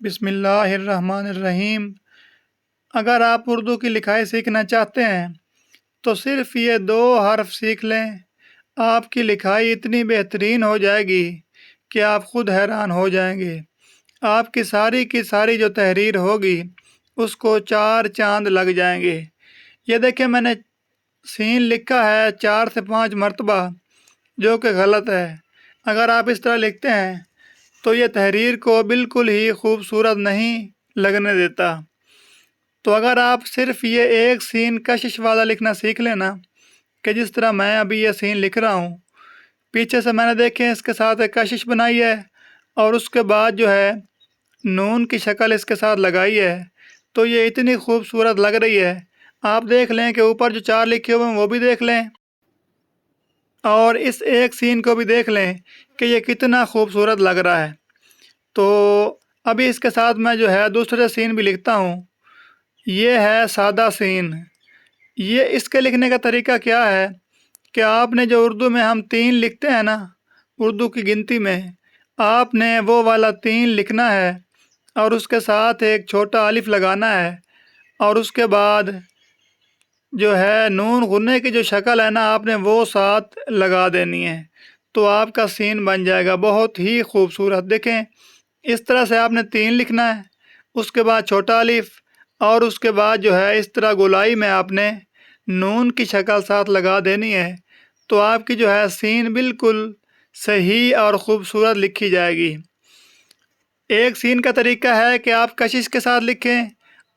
بسم اللہ الرحمن الرحیم۔ اگر آپ اردو کی لکھائی سیکھنا چاہتے ہیں تو صرف یہ 2 حرف سیکھ لیں، آپ کی لکھائی اتنی بہترین ہو جائے گی کہ آپ خود حیران ہو جائیں گے۔ آپ کی ساری جو تحریر ہوگی اس کو 4 چاند لگ جائیں گے۔ یہ دیکھیں، میں نے سین لکھا ہے 4 سے 5 مرتبہ، جو کہ غلط ہے۔ اگر آپ اس طرح لکھتے ہیں تو یہ تحریر کو بالکل ہی خوبصورت نہیں لگنے دیتا۔ تو اگر آپ صرف یہ ایک سین کشش والا لکھنا سیکھ لینا، کہ جس طرح میں ابھی یہ سین لکھ رہا ہوں، پیچھے سے میں نے دیکھیں اس کے ساتھ ایک کشش بنائی ہے اور اس کے بعد جو ہے نون کی شکل اس کے ساتھ لگائی ہے، تو یہ اتنی خوبصورت لگ رہی ہے۔ آپ دیکھ لیں کہ اوپر جو 4 لکھے ہوئے ہیں وہ بھی دیکھ لیں، اور اس ایک سین کو بھی دیکھ لیں کہ یہ کتنا خوبصورت لگ رہا ہے۔ تو ابھی اس کے ساتھ میں جو ہے دوسرے سین بھی لکھتا ہوں۔ یہ ہے سادہ سین۔ یہ اس کے لکھنے کا طریقہ کیا ہے کہ آپ نے جو اردو میں ہم 3 لکھتے ہیں نا، اردو کی گنتی میں، آپ نے وہ والا 3 لکھنا ہے اور اس کے ساتھ ایک چھوٹا الف لگانا ہے، اور اس کے بعد جو ہے نون غنّے کی جو شکل ہے نا، آپ نے وہ ساتھ لگا دینی ہے، تو آپ کا سین بن جائے گا بہت ہی خوبصورت۔ دیکھیں، اس طرح سے آپ نے 3 لکھنا ہے، اس کے بعد چھوٹا الف، اور اس کے بعد جو ہے اس طرح گولائی میں آپ نے نون کی شکل ساتھ لگا دینی ہے، تو آپ کی جو ہے سین بالکل صحیح اور خوبصورت لکھی جائے گی۔ ایک سین کا طریقہ ہے کہ آپ کشش کے ساتھ لکھیں،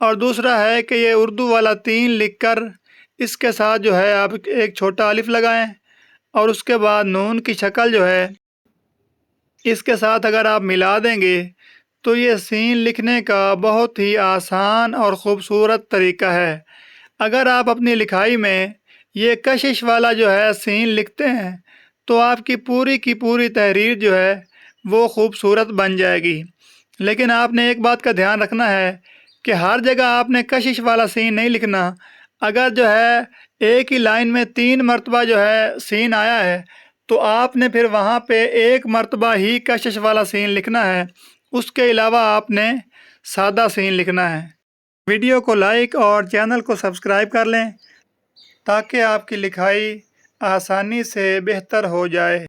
اور دوسرا ہے کہ یہ اردو والا 3 لکھ کر اس کے ساتھ جو ہے آپ ایک چھوٹا الف لگائیں، اور اس کے بعد نون کی شکل جو ہے اس کے ساتھ اگر آپ ملا دیں گے تو یہ سین لکھنے کا بہت ہی آسان اور خوبصورت طریقہ ہے۔ اگر آپ اپنی لکھائی میں یہ کشش والا جو ہے سین لکھتے ہیں تو آپ کی پوری تحریر جو ہے وہ خوبصورت بن جائے گی۔ لیکن آپ نے ایک بات کا دھیان رکھنا ہے کہ ہر جگہ آپ نے کشش والا سین نہیں لکھنا۔ اگر جو ہے ایک ہی لائن میں 3 مرتبہ جو ہے سین آیا ہے تو آپ نے پھر وہاں پہ 1 مرتبہ ہی کشش والا سین لکھنا ہے، اس کے علاوہ آپ نے سادہ سین لکھنا ہے۔ ویڈیو کو لائک اور چینل کو سبسکرائب کر لیں تاکہ آپ کی لکھائی آسانی سے بہتر ہو جائے۔